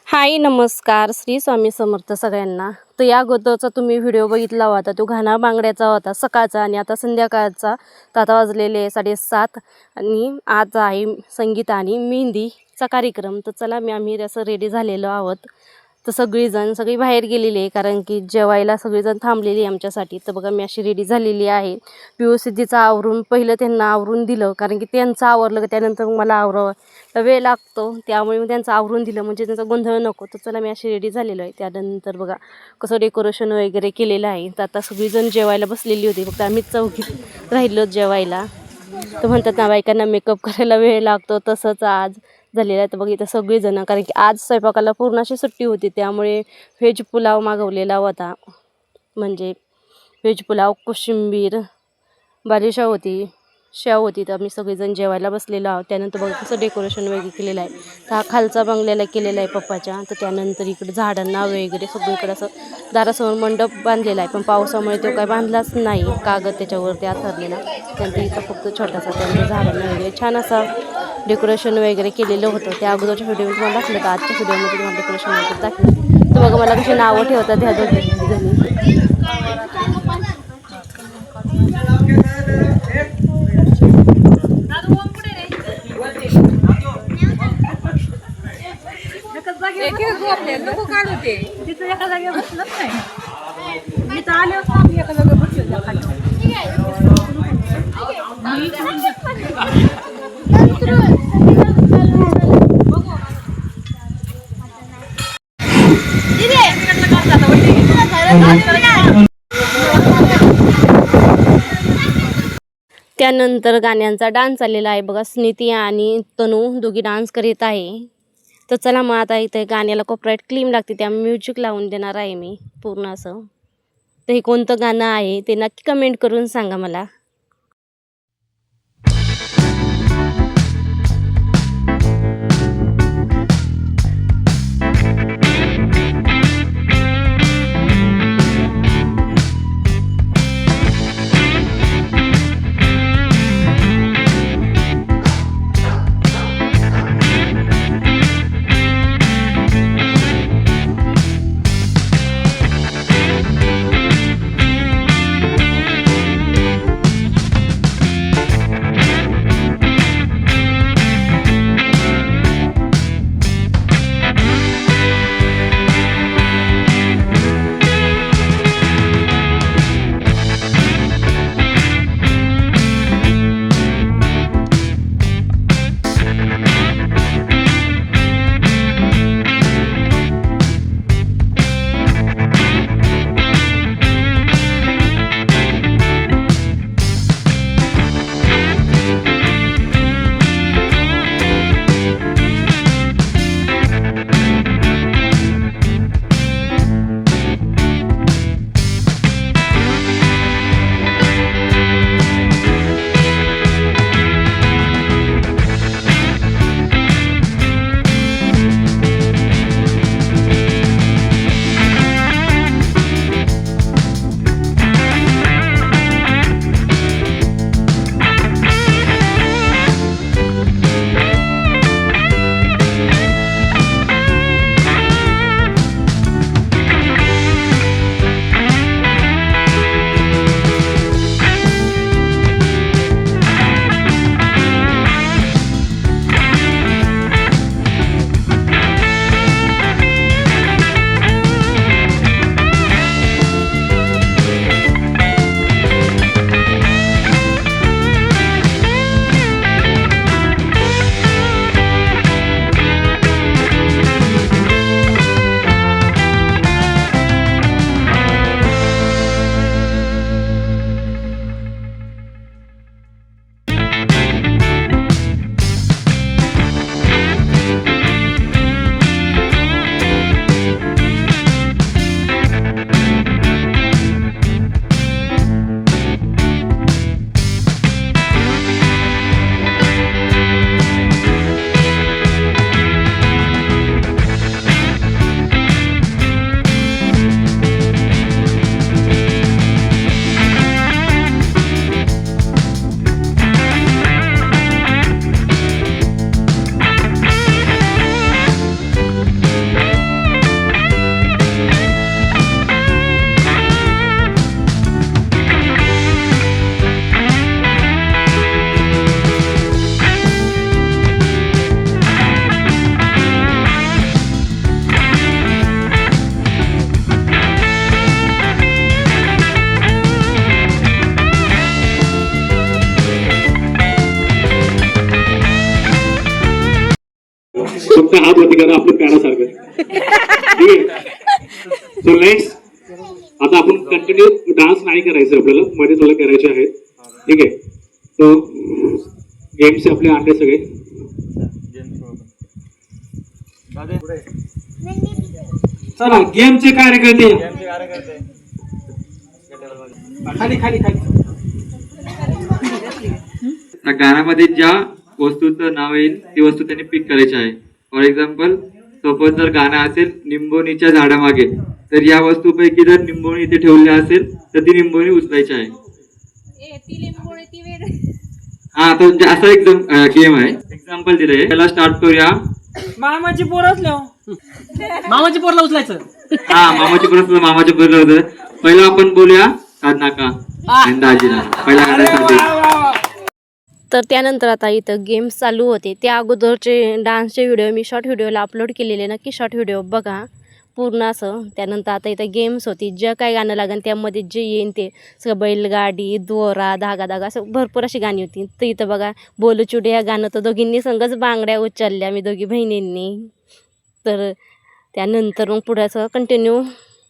हाय नमस्कार श्री स्वामी समर्थ सगळ्यांना. तर या अगोदरचा तुम्ही व्हिडिओ बघितला होता तो घाना बांगड्याचा होता सकाळचा आणि आता संध्याकाळचा. तर आता वाजलेले 7:30 आणि आज आहे संगीत आणि मेहंदीचा कार्यक्रम. तर चला आम्ही असं रेडी झालेलो आहोत. तर सगळी बाहेर गेलेली आहे कारण की जेवायला सगळीजण थांबलेली आहे आमच्यासाठी. तर बघा मी अशी रेडी झालेली आहे. व्यवस्थित आवरून पहिलं त्यांना आवरून दिलं कारण की त्यांचं आवरलं त्यानंतर मला आवरावं वेळ लागतो, त्यामुळे मी त्यांचं आवरून दिलं म्हणजे त्यांचा गोंधळ नको. तर चला मी अशी रेडी झालेलो आहे. त्यानंतर बघा कसं डेकोरेशन वगैरे केलेलं आहे. तर आता सगळीजण जेवायला बसलेली होती, फक्त आम्हीच चौघी राहिलो जेवायला. तर म्हणतात ना बायकांना मेकअप करायला वेळ लागतो, तसंच आज झालेलं आहे. तर बघ इथं सगळीजणं कारण की आज स्वयंपाकाला पूर्ण अशी सुट्टी होती, त्यामुळे व्हेज पुलाव मागवलेला होता. म्हणजे व्हेज पुलाव, कोशिंबीर, बालिशाव होती, शेव होती. तर आम्ही सगळेजण जेवायला बसलेलो आहोत. त्यानंतर बघा कसं डेकोरेशन वगैरे केलेलं आहे. तर हा खालचा बंगल्याला केलेला आहे पप्पाच्या. तर त्यानंतर इकडे झाडांना वगैरे सगळीकडे असं दारासमोर मंडप बांधलेला आहे, पण पावसामुळे तो काय बांधलाच नाही, कागद त्याच्यावरती आथरलेला. त्यानंतर इथं फक्त छोटासा त्यानंतर झाडांना वगैरे छान असा डेकोरेशन वगैरे केलेलं होतं. त्या अगोदरच्या व्हिडिओ तुम्हाला दाखवलं, तर आजच्या व्हिडिओमध्ये तुम्हाला डेकोरेशन वगैरे दाखवलं. तर बघा मला कशी नावं ठेवतात ह्या दोघी. नको काढू ते तिथं एका जागेवर बसलंच नाही. मी तर आले होतो आम्ही एका जागेवर बसलो त्यानंतर गाण्यांचा डान्स आलेला आहे बघा. स्निती आणि तनू दोघी डान्स करीत आहे. तर चला मग आता इथे गाण्याला कॉपीराइट क्लेम लागते, त्यामुळे म्युझिक लावून देणार आहे मी पूर्ण असं. तर हे कोणतं गाणं आहे ते नक्की कमेंट करून सांगा मला. फक्त हात वरती करा आपलं पॅरासारखं. ठीक आहे. सो लेट्स आता आपण कंटिन्यू डान्स नाही करायचं, आपल्याला मध्ये थोडं करायचे आहे. ठीक आहे. तो गेम्स आपले आणले सगळे. चला गेमचे कार्यकर्ते खाली खाली खाली. त्या गाण्यामध्ये ज्या वस्तूचं नाव येईल ती वस्तू त्यांनी पिक करायची आहे. फॉर एक्झाम्पल सपोज जर गाणं असेल निंबोणीच्या झाडामागे, तर या वस्तूपैकी जर निंबोणी इथे ठेवली असेल तर ती निंबोणी उचलायची आहे. हा तो असा एक गेम आहे. एक्झाम्पल दिलंय, त्याला स्टार्ट करूया. मामाची पोरच मामाची पोरला उचलायचं. हा मामाची पोर मामाच्या पोरला होतं. पहिला आपण बोलूया नाका दाजीला पहिला गाण्यासाठी. तर त्यानंतर आता इथं गेम्स चालू होते. त्या अगोदरचे डान्सचे व्हिडिओ मी शॉर्ट व्हिडिओला अपलोड केलेले, नक्की शॉर्ट व्हिडिओ बघा पूर्ण असं. त्यानंतर आता इथं गेम्स होती, जे काय गाणं लागेल त्यामध्ये जे येईन ते सगळं, बैलगाडी, दोरा, धागा धागा असं भरपूर अशी गाणी होती. तर इथं बघा बोलचुडे या गाणं तर दोघींनी संगच बांगड्या उचलल्या, मी दोघी बहिणींनी. तर त्यानंतर मग पुढे असं कंटिन्यू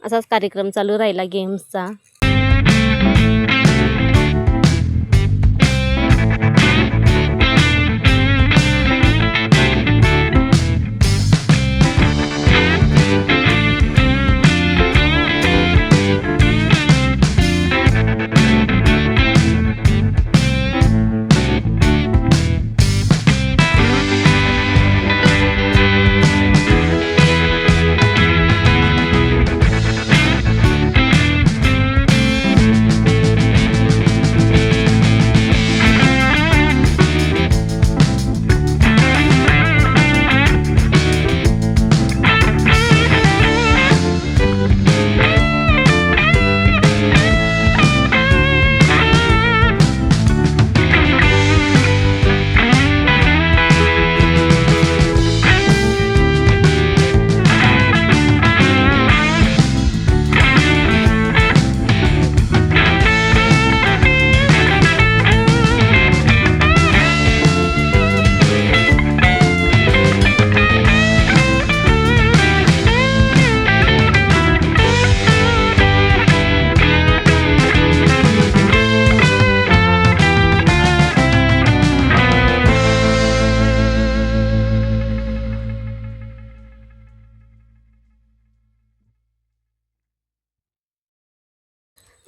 असाच कार्यक्रम चालू राहिला गेम्सचा.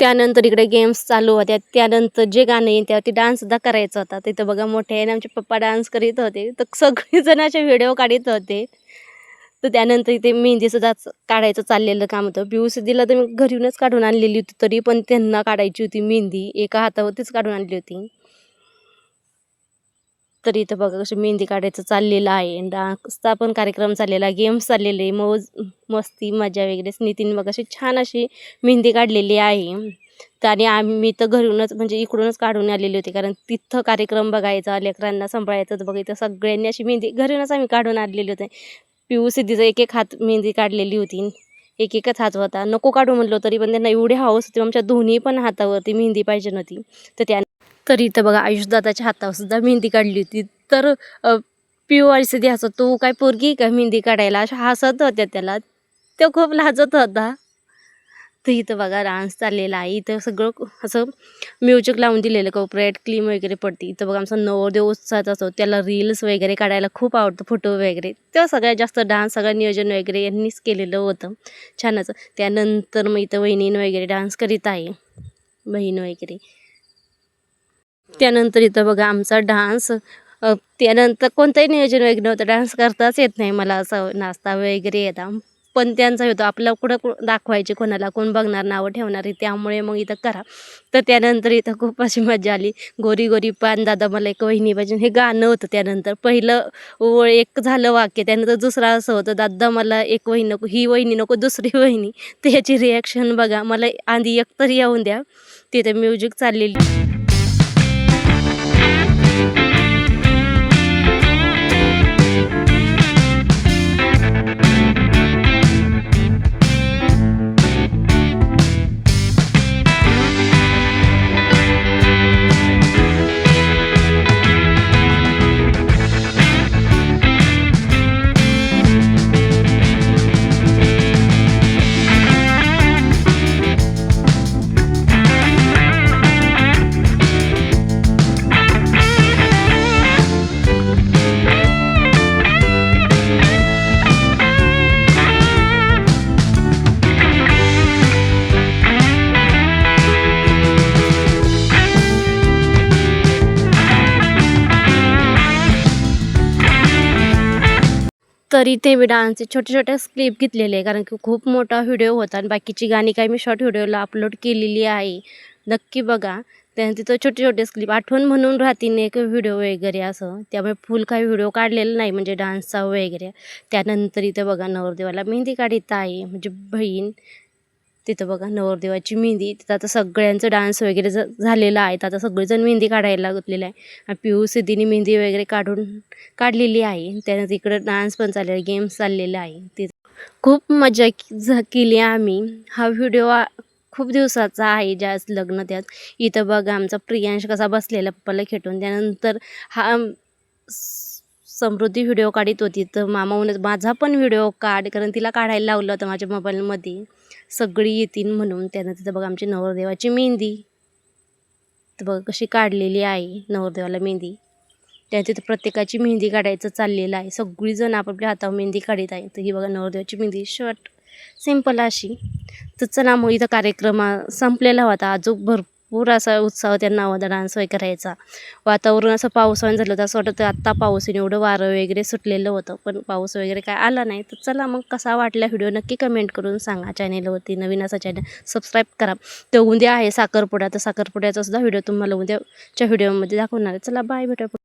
त्यानंतर इकडे गेम्स चालू होत्या. त्यानंतर जे गाणं येईल त्यावरती डान्ससुद्धा करायचा होता. तिथं बघा मोठे आहे आमचे पप्पा डान्स करीत होते, तर सगळेजण असे व्हिडिओ काढत होते. तर त्यानंतर इथे मेहंदीसुद्धा काढायचं चाललेलं काम होतं. पिऊसिद्धीला तर मी घरी येऊनच काढून आणलेली होती, तरी पण त्यांना काढायची होती मेहंदी, एका हातावरतीच काढून आणली होती. तर इथं बघा कशी मेहंदी काढायचं चाललेलं आहे, डान्सचा पण कार्यक्रम चाललेला, गेम्स चाललेले, मस्ती मजा वगैरे. नितीन बघा अशी छान अशी मेहंदी काढलेली आहे. तर आणि आम्ही तर घरूनच म्हणजे इकडूनच काढून आलेली होती, कारण तिथं कार्यक्रम बघायचा, लेकरांना सांभाळायचं. तर बघा इथं सगळ्यांनी अशी मेहंदी घरूनच आम्ही काढून आणलेली होती. पिऊसिद्धीचा एक एक हात मेहंदी काढलेली होती, एक एकच हात होता. नको काढू म्हणलो तरी पण त्यांना एवढी हौस होती, आमच्या दोन्ही पण हातावरती मेहंदी पाहिजे नव्हती. तर इथं बघा आयुषदादाच्या हातावर सुद्धा मेहंदी काढली होती. तर पिऊ आणि सिद्धी हसत, तू काय पोरगी का मेहंदी काढायला, अशा हसत होत्या त्याला. तो खूप लाजत होता. तर इथं बघा डान्स चाललेला आहे. इथं सगळं असं म्युझिक लावून दिलेलं, कॉपरेट क्लीम वगैरे पडते. इथं बघा आमचा नवरदेव उत्साहात असतो, त्याला रील्स वगैरे काढायला खूप आवडतं, फोटो वगैरे. तेव्हा सगळ्यात जास्त डान्स सगळं नियोजन वगैरे यांनीच केलेलं होतं, छानच. त्यानंतर मग इथं वहिनीनं वगैरे डान्स करीत आहे, बहीण वगैरे. त्यानंतर इथं बघा आमचा डान्स. त्यानंतर कोणतंही नियोजन वगैरे नव्हतं, डान्स करताच येत नाही मला, असं नाचता वगैरे येतं, पण त्यांचा होतं आपल्याला कुठं दाखवायचे कोणाला, कोण बघणार, नावं ठेवणार आहे, त्यामुळे मग इथं करा. तर त्यानंतर इथं खूप अशी मजा आली. गोरी गोरी पान दादा मला एक वहिनी पाहिजे, हे गाणं होतं. त्यानंतर पहिलं एक झालं वाक्य, त्यानंतर दुसरं असं होतं, दादा मला एक वहिनी नको, ही वहिनी नको, दुसरी वहिनी. तर ह्याची रिॲक्शन बघा, मला आधी एक तरी येऊन द्या. तिथे म्युझिक चाललेली. तर इथे मी डान्सचे छोटे छोटे क्लिप घेतलेले आहे, कारण की खूप मोठा व्हिडिओ होता आणि बाकीची गाणी काही मी शॉर्ट व्हिडिओला अपलोड केलेली आहे. नक्की बघा. त्यानंतर तिथं छोटे छोटे क्लिप आठवण म्हणून राहतील एक व्हिडिओ वगैरे असं. त्यामुळे फुल काही व्हिडिओ काढलेला नाही म्हणजे डान्सचा वगैरे. त्यानंतर इथं बघा नवरदेवाला मेहंदी काढत आहे म्हणजे बहीण. तिथं बघा नवरदेवाची मेहंदी. तिथं आता सगळ्यांचं डान्स वगैरे झालेला आहे. तर आता सगळेजण मेहंदी काढायला गुंतलेले आहे आणि पिऊ सिद्धीने मेहंदी वगैरे काढलेली आहे. त्यानंतर इकडं डान्स पण चाललेला आहे, गेम्स चाललेला आहे. तिथं खूप मजा केली आम्ही. हा व्हिडिओ खूप दिवसाचा आहे, ज्याच लग्न त्यात. इथं बघा आमचा प्रियांश कसा बसलेला पप्पाला खेटून. त्यानंतर हा समृद्धी व्हिडिओ काढत होती, तर मामा म्हणत माझा पण व्हिडिओ काढ, कारण तिला काढायला लावलं होतं माझ्या मोबाईलमध्ये सगळी येतील म्हणून. त्यानंतर तिथं बघा आमची नवरदेवाची मेहंदी. तर बघा कशी काढलेली आहे नवरदेवाला मेहंदी. त्या तिथं प्रत्येकाची मेहंदी काढायचं चाललेलं आहे. सगळीजण आपापल्या हातावर मेहंदी काढत आहे. तर ही बघा नवरदेवाची मेहंदी शॉर्ट सिंपल अशी. तर चला मग इथं कार्यक्रम संपलेला होता. अजून भरपूर असा उत्साह त्यांना होता डान्स वगैरे करायचा. वातावरण असं पावसानं झालं होतं, असं वाटतं आत्ता पाऊस येईल, एवढं वारं वगैरे सुटलेलं होतं, पण पाऊस वगैरे काय आला नाही. तर चला मग कसा वाटला व्हिडिओ नक्की कमेंट करून सांगा. चॅनेलवरती नवीन असा चॅनल सबस्क्राईब करा. तर उद्या आहे साखरपुडा, तर साखरपुड्याचा सुद्धा व्हिडिओ तुम्हाला उद्याच्या व्हिडिओमध्ये दाखवणार आहे. चला बाय, भेटूया.